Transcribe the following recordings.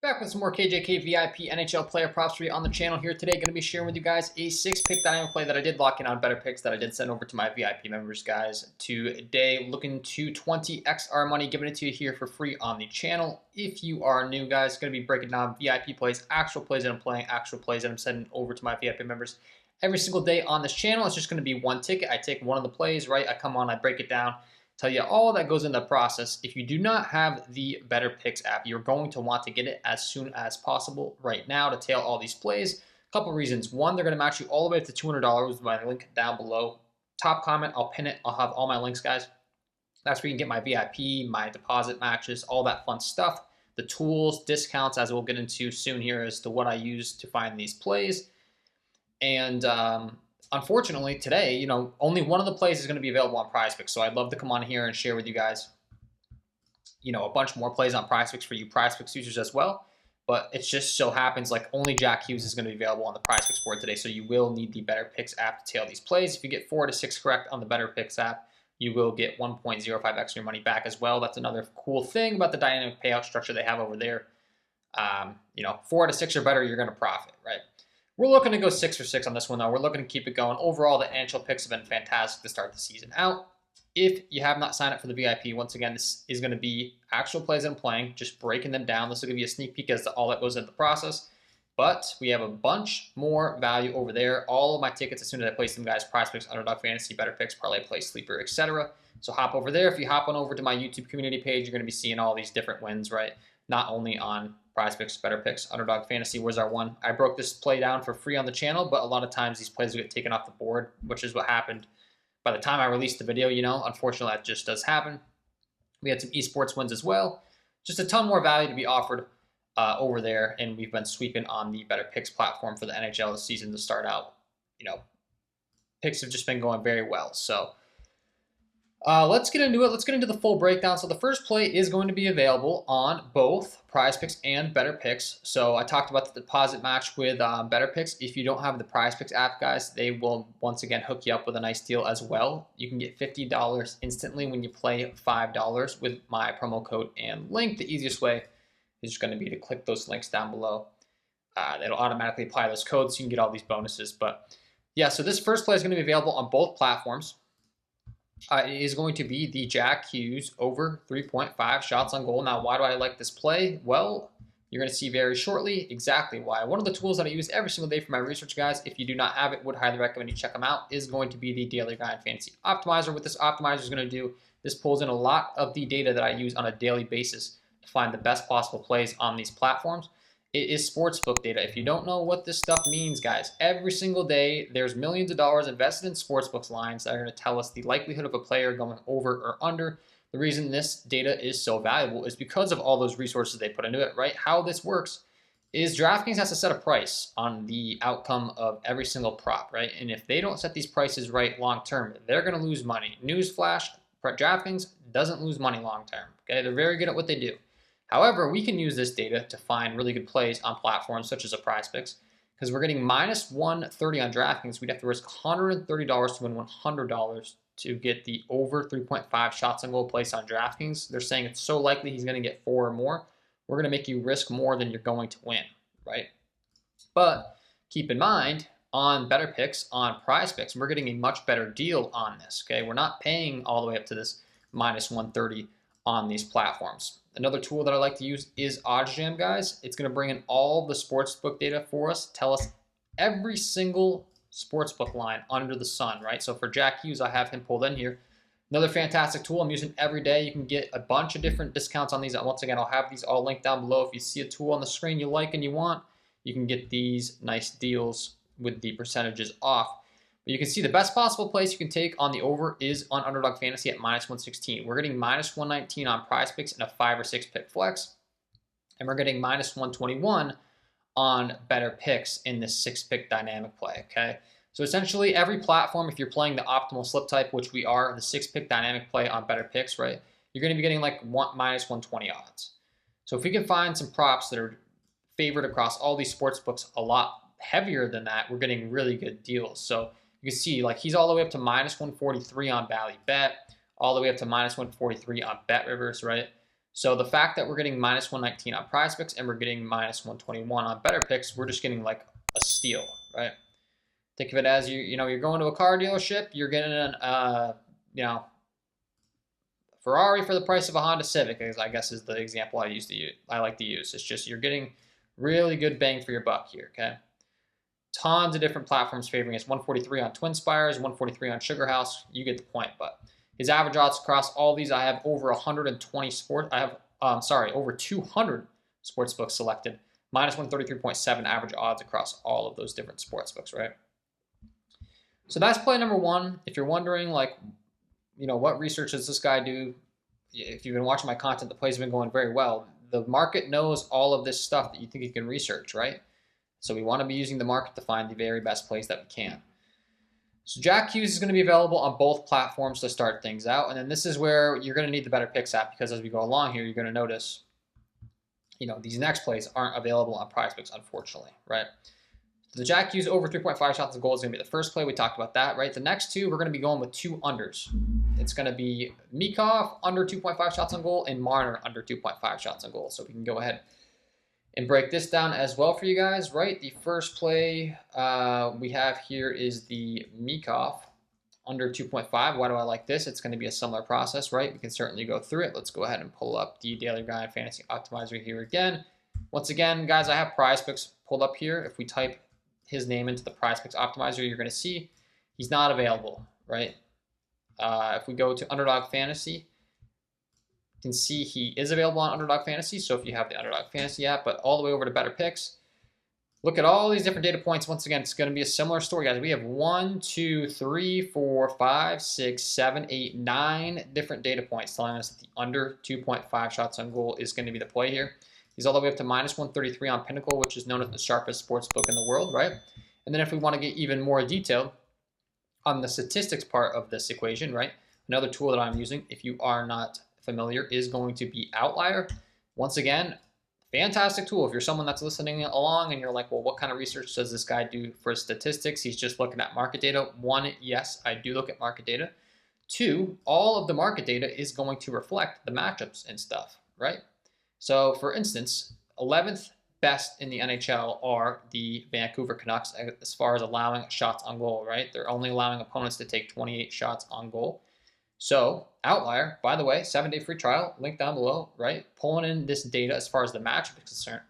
Back with some more KJK VIP NHL player props for you on the channel here today. Going to be sharing with you guys a 6-pick dynamic play that I did lock in on Better Picks that I did send over to my VIP members, guys. Today, looking to 20 XR money, giving it to you here for free on the channel. If you are new, guys, going to be breaking down VIP plays, actual plays that I'm playing, actual plays that I'm sending over to my VIP members every single day on this channel. It's just going to be one ticket. I take one of the plays, right? I come on, I break it down, tell you all that goes into the process. If you do not have the Better Picks app, you're going to want to get it as soon as possible right now to tail all these plays. A couple reasons. One, they're going to match you all the way up to $200 with my link down below. Top comment, I'll pin it. I'll have all my links, guys. That's where you can get my VIP, my deposit matches, all that fun stuff. The tools, discounts, as we'll get into soon here as to what I use to find these plays. And unfortunately, today, only one of the plays is going to be available on Prizepicks. So I'd love to come on here and share with you guys, a bunch more plays on Prizepicks for you Prizepicks users as well. But it just so happens like only Jack Hughes is going to be available on the Prizepicks board today. So you will need the Better Picks app to tail these plays. If you get 4 to 6 correct on the Better Picks app, you will get 1.05 extra money back as well. That's another cool thing about the dynamic payout structure they have over there. 4 to 6 or better, you're going to profit, right? We're looking to go 6 for 6 on this one, though. We're looking to keep it going. Overall, the NHL picks have been fantastic to start the season out. If you have not signed up for the VIP, once again, this is going to be actual plays I'm playing, just breaking them down. This will give you a sneak peek as to all that goes into the process. But we have a bunch more value over there. All of my tickets, as soon as I place them, guys, Prizepicks, Underdog Fantasy, Better Picks, Parlay Play, Sleeper, etc. So hop over there. If you hop on over to my YouTube community page, you're going to be seeing all these different wins, right? Not only on Prizepicks, Better Picks, Underdog Fantasy. Where's our one? I broke this play down for free on the channel, but a lot of times these plays will get taken off the board, which is what happened by the time I released the video. Unfortunately, that just does happen. We had some esports wins as well. Just a ton more value to be offered over there, and we've been sweeping on the Better Picks platform for the NHL this season to start out. Picks have just been going very well. So let's get into it. Let's get into the full breakdown. So the first play is going to be available on both Prizepicks and Better Picks. So I talked about the deposit match with Better Picks. If you don't have the Prizepicks app, guys, they will once again hook you up with a nice deal as well. You can get $50 instantly when you play $5 with my promo code and link. The easiest way is just going to be to click those links down below. It'll automatically apply those codes so you can get all these bonuses. But yeah, so this first play is going to be available on both platforms. It is going to be the Jack Hughes over 3.5 shots on goal. Now, why do I like this play? Well, you're going to see very shortly exactly why. One of the tools that I use every single day for my research, guys, if you do not have it, would highly recommend you check them out, is going to be the Daily Grind Fantasy Optimizer. What this optimizer is going to do, this pulls in a lot of the data that I use on a daily basis to find the best possible plays on these platforms. It is sportsbook data. If you don't know what this stuff means, guys, every single day there's millions of dollars invested in sportsbooks lines that are going to tell us the likelihood of a player going over or under. The reason this data is so valuable is because of all those resources they put into it, right? How this works is DraftKings has to set a price on the outcome of every single prop, right? And if they don't set these prices right long term, they're going to lose money. Newsflash, DraftKings doesn't lose money long term, okay? They're very good at what they do. However, we can use this data to find really good plays on platforms such as a Prizepicks, because we're getting minus 130 on DraftKings. We'd have to risk $130 to win $100 to get the over 3.5 shots on goal place on DraftKings. They're saying it's so likely he's going to get 4 or more. We're going to make you risk more than you're going to win, right? But keep in mind, on Better Picks, on Prizepicks, we're getting a much better deal on this, okay? We're not paying all the way up to this minus 130 on these platforms. Another tool that I like to use is OddsJam, guys. It's going to bring in all the sportsbook data for us, tell us every single sportsbook line under the sun, right? So for Jack Hughes, I have him pulled in here. Another fantastic tool I'm using every day. You can get a bunch of different discounts on these. Once again, I'll have these all linked down below. If you see a tool on the screen you like and you want, you can get these nice deals with the percentages off. But you can see the best possible place you can take on the over is on Underdog Fantasy at minus 116. We're getting minus 119 on Prizepicks in a 5 or 6 pick flex. And we're getting minus 121 on Better Picks in this 6-pick dynamic play, okay? So essentially every platform, if you're playing the optimal slip type, which we are, the 6-pick dynamic play on Better Picks, right? You're going to be getting like minus 120 odds. So if we can find some props that are favored across all these sports books a lot heavier than that, we're getting really good deals. So you can see like he's all the way up to minus 143 on Bally Bet, all the way up to minus 143 on Bet Rivers, right? So the fact that we're getting minus 119 on Prizepicks and we're getting minus 121 on Betr, we're just getting like a steal, right? Think of it as you're going to a car dealership, you're getting an Ferrari for the price of a Honda Civic, I guess is the example I like to use. It's just you're getting really good bang for your buck here, okay? Tons of different platforms favoring us. 143 on Twin Spires, 143 on Sugar House. You get the point. But his average odds across all these, I have over 120 sports. I have, over 200 sports books selected. Minus 133.7 average odds across all of those different sports books, right? So that's play number one. If you're wondering, like, what research does this guy do? If you've been watching my content, the plays have been going very well. The market knows all of this stuff that you think you can research, right? So we want to be using the market to find the very best plays that we can. So Jack Hughes is going to be available on both platforms to start things out. And then this is where you're going to need the Betr app, because as we go along here, you're going to notice, these next plays aren't available on Prizepicks, unfortunately, right? So the Jack Hughes over 3.5 shots on goal is going to be the first play. We talked about that, right? The next two, we're going to be going with two unders. It's going to be Mikov under 2.5 shots on goal and Marner under 2.5 shots on goal. So we can go ahead and break this down as well for you guys, right? The first play we have here is the Mikov under 2.5. Why do I like this? It's going to be a similar process, right? We can certainly go through it. Let's go ahead and pull up the Daily Grind Fantasy Optimizer here again. Once again, guys, I have Prizepicks pulled up here. If we type his name into the Prizepicks Optimizer, you're going to see he's not available, right? If we go to Underdog Fantasy, can see he is available on Underdog Fantasy. So if you have the Underdog Fantasy app, but all the way over to Betr, look at all these different data points. Once again, it's going to be a similar story, guys. We have 1, 2, 3, 4, 5, 6, 7, 8, 9 different data points telling us that the under 2.5 shots on goal is going to be the play here. He's all the way up to minus 133 on Pinnacle, which is known as the sharpest sports book in the world, right? And then if we want to get even more detailed on the statistics part of this equation, right? Another tool that I'm using, if you are not familiar, is going to be Outlier. Once again, fantastic tool. If you're someone that's listening along and you're like, well, what kind of research does this guy do for statistics? He's just looking at market data. One, yes, I do look at market data. Two, all of the market data is going to reflect the matchups and stuff, right? So for instance, 11th best in the NHL are the Vancouver Canucks as far as allowing shots on goal, right? They're only allowing opponents to take 28 shots on goal. So Outlier, by the way, 7-day free trial, link down below, right? Pulling in this data as far as the matchup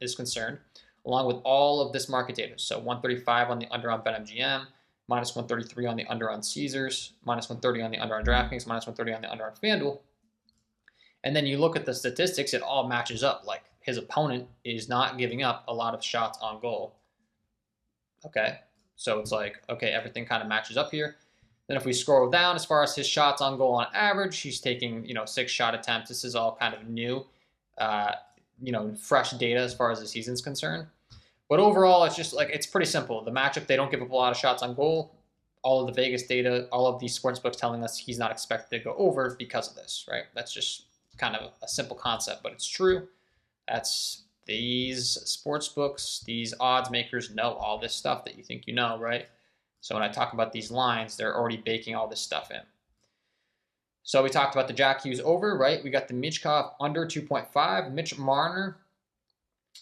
is concerned, along with all of this market data. So 135 on the under on BetMGM, minus 133 on the under on Caesars, minus 130 on the under on DraftKings, minus 130 on the under on FanDuel. And then you look at the statistics, it all matches up. Like his opponent is not giving up a lot of shots on goal. Okay, so it's like, okay, everything kind of matches up here. Then if we scroll down, as far as his shots on goal on average, he's taking, 6 shot attempts. This is all kind of new, fresh data as far as the season's concerned. But overall, it's just like, it's pretty simple. The matchup, they don't give up a lot of shots on goal. All of the Vegas data, all of these sports books telling us he's not expected to go over because of this, right? That's just kind of a simple concept, but it's true. That's these sports books, these odds makers know all this stuff that you think you know, right? So when I talk about these lines, they're already baking all this stuff in. So we talked about the Jack Hughes over, right? We got the Michkov under 2.5. Mitch Marner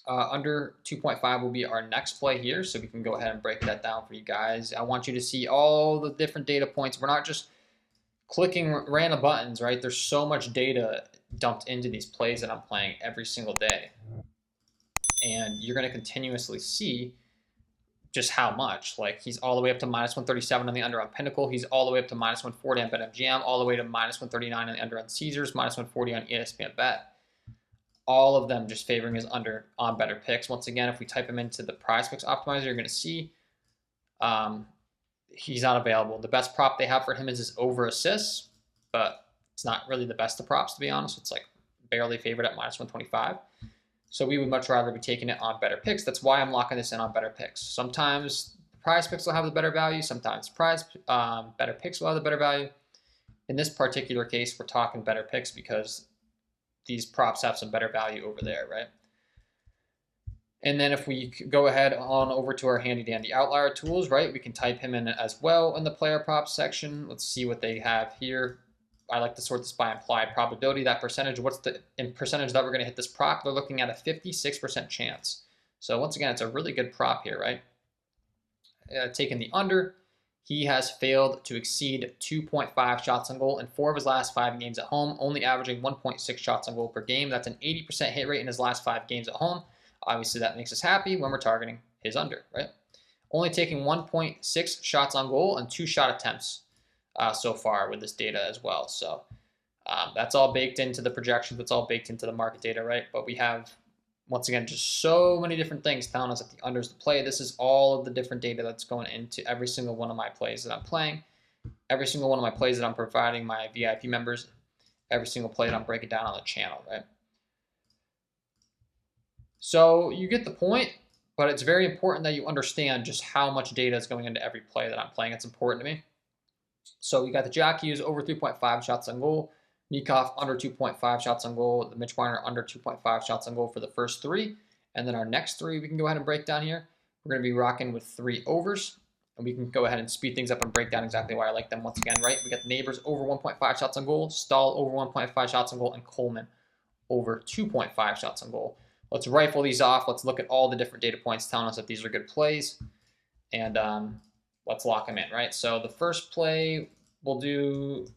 under 2.5 will be our next play here. So we can go ahead and break that down for you guys. I want you to see all the different data points. We're not just clicking random buttons, right? There's so much data dumped into these plays that I'm playing every single day. And you're going to continuously see just how much. Like he's all the way up to minus 137 on the under on Pinnacle. He's all the way up to minus 140 on BetMGM, all the way to minus 139 on the under on Caesars, minus 140 on ESPN Bet. All of them just favoring his under on Betr. Once again, if we type him into the Prizepicks Optimizer, you're going to see he's not available. The best prop they have for him is his over assists, but it's not really the best of props, to be honest. It's like barely favored at minus 125. So we would much rather be taking it on Betr. That's why I'm locking this in on Betr. Sometimes Prizepicks will have the better value. Sometimes Betr will have the better value. In this particular case, we're talking Betr because these props have some better value over there, right? And then if we go ahead on over to our handy dandy outlier tools, right, we can type him in as well in the player props section. Let's see what they have here. I like to sort this by implied probability. That percentage, what's the percentage that we're going to hit this prop? They're looking at a 56% chance. So once again, it's a really good prop here, right? Taking the under, he has failed to exceed 2.5 shots on goal in 4 of his last 5 games at home, only averaging 1.6 shots on goal per game. That's an 80% hit rate in his last 5 games at home. Obviously, that makes us happy when we're targeting his under, right? Only taking 1.6 shots on goal and 2 shot attempts so far with this data as well. So that's all baked into the projections. That's all baked into the market data, right? But we have, once again, just so many different things telling us that the unders to play. This is all of the different data that's going into every single one of my plays that I'm playing, every single one of my plays that I'm providing my VIP members, every single play that I'm breaking down on the channel, right? So you get the point, but it's very important that you understand just how much data is going into every play that I'm playing. It's important to me. So we got the Jack Hughes over 3.5 shots on goal, Mikov under 2.5 shots on goal, the Mitch Marner under 2.5 shots on goal for the first 3. And then our next 3 we can go ahead and break down here. We're going to be rocking with 3 overs. And we can go ahead and speed things up and break down exactly why I like them once again, right? We got the Neighbors over 1.5 shots on goal, Stahl over 1.5 shots on goal, and Coleman over 2.5 shots on goal. Let's rifle these off. Let's look at all the different data points telling us that these are good plays. And let's lock them in, right? So the first play, we'll do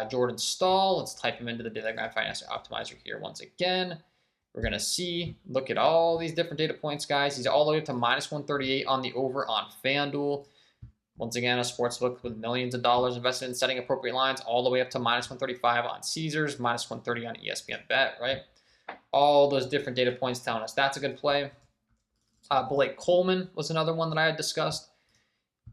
Jordan Stahl. Let's type him into the Daily Grind Finance Optimizer here once again. We're going to see, look at all these different data points, guys. He's all the way up to minus 138 on the over on FanDuel. Once again, a sportsbook with millions of dollars invested in setting appropriate lines, all the way up to minus 135 on Caesars, minus 130 on ESPN Bet, right? All those different data points telling us that's a good play. Blake Coleman was another one that I had discussed.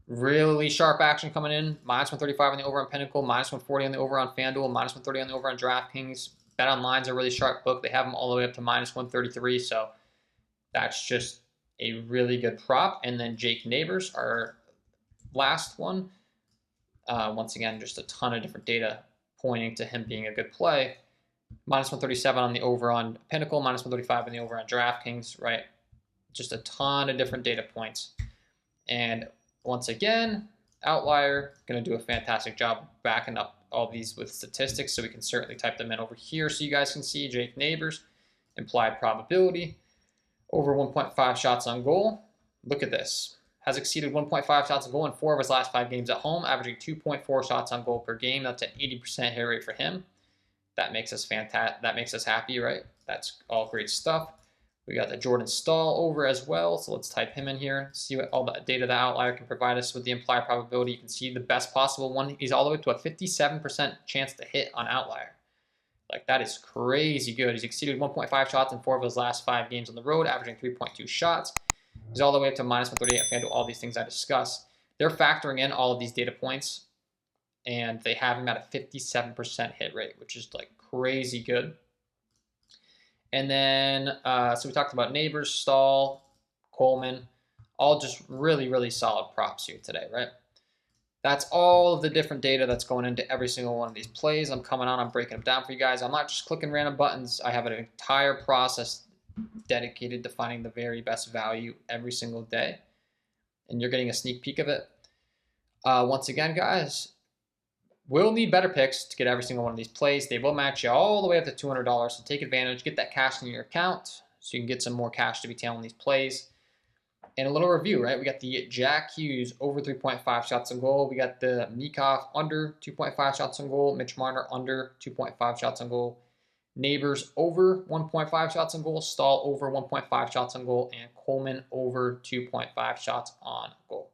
Really sharp action coming in. Minus 135 on the over on Pinnacle, minus 140 on the over on FanDuel, minus 130 on the over on DraftKings. BetOnline's a really sharp book. They have them all the way up to minus 133. So that's just a really good prop. And then Jake Neighbors, our last one. Once again, just a ton of different data pointing to him being a good play. Minus 137 on the over on Pinnacle, minus 135 on the over on DraftKings, right? Just a ton of different data points. And once again, Outlier going to do a fantastic job backing up all these with statistics, so we can certainly type them in over here so you guys can see. Jake Neighbors, implied probability, over 1.5 shots on goal. Look at this. Has exceeded 1.5 shots on goal in 4 of his last 5 games at home, averaging 2.4 shots on goal per game. That's an 80% hit rate for him. That makes us fantastic. That makes us happy, right? That's all great stuff. We got the Jordan Stahl over as well, so let's type him in here, see what all the data the Outlier can provide us with the implied probability. You can see the best possible one. He's all the way up to a 57% chance to hit on Outlier. Like, that is crazy good. He's exceeded 1.5 shots in 4 of his last 5 games on the road, averaging 3.2 shots. He's all the way up to minus 138 at FanDuel, all these things I discussed. They're factoring in all of these data points, and they have him at a 57% hit rate, which is like crazy good. And then, so we talked about Neighbors, Stahl, Coleman, all just really, really solid props here today, right? That's all of the different data that's going into every single one of these plays. I'm coming on, I'm breaking them down for you guys. I'm not just clicking random buttons. I have an entire process dedicated to finding the very best value every single day. And you're getting a sneak peek of it. Once again, guys, we'll need better picks to get every single one of these plays. They will match you all the way up to $200, so take advantage. Get that cash in your account so you can get some more cash to be tailing these plays. And a little review, right? We got the Jack Hughes over 3.5 shots on goal. We got the Mikov under 2.5 shots on goal. Mitch Marner under 2.5 shots on goal. Neighbors over 1.5 shots on goal. Stahl over 1.5 shots on goal. And Coleman over 2.5 shots on goal.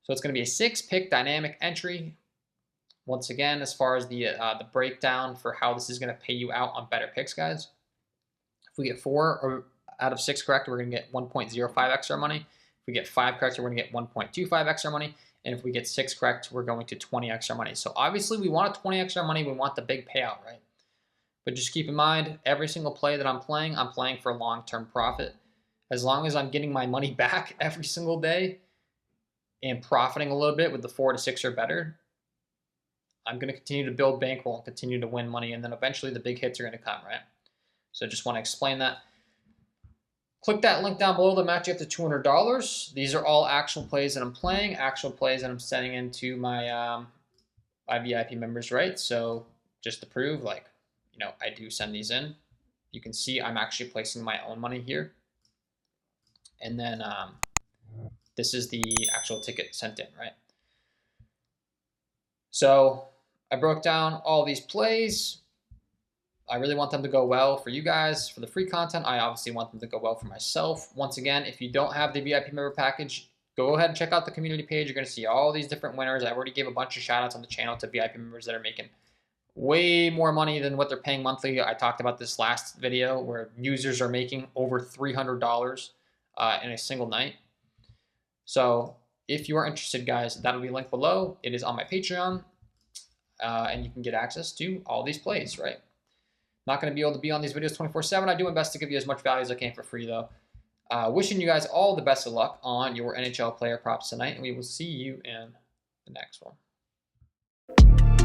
So it's going to be a 6-pick dynamic entry. Once again, as far as the breakdown for how this is going to pay you out on better picks, guys. If we get 4 out of 6 correct, we're going to get 1.05 extra money. If we get 5 correct, we're going to get 1.25 extra money. And if we get 6 correct, we're going to 20 extra money. So obviously we want a 20 extra money. We want the big payout, right? But just keep in mind, every single play that I'm playing for long-term profit. As long as I'm getting my money back every single day and profiting a little bit with the 4 to 6 or better, I'm going to continue to build bankroll and continue to win money. And then eventually the big hits are going to come, right? So just want to explain that. Click that link down below to match you up to $200. These are all actual plays that I'm playing, actual plays that I'm setting into my my VIP members, right? So just to prove, like, you know, I do send these in. You can see I'm actually placing my own money here. And then this is the actual ticket sent in, right? So I broke down all these plays. I really want them to go well for you guys, for the free content. I obviously want them to go well for myself. Once again, if you don't have the VIP member package, go ahead and check out the community page. You're going to see all these different winners. I already gave a bunch of shout outs on the channel to VIP members that are making way more money than what they're paying monthly. I talked about this last video where users are making over $300 in a single night. So if you are interested, guys, that'll be linked below. It is on my Patreon, and you can get access to all these plays, right? Not going to be able to be on these videos 24/7. I do my best to give you as much value as I can for free, though. Wishing you guys all the best of luck on your NHL player props tonight, and we will see you in the next one.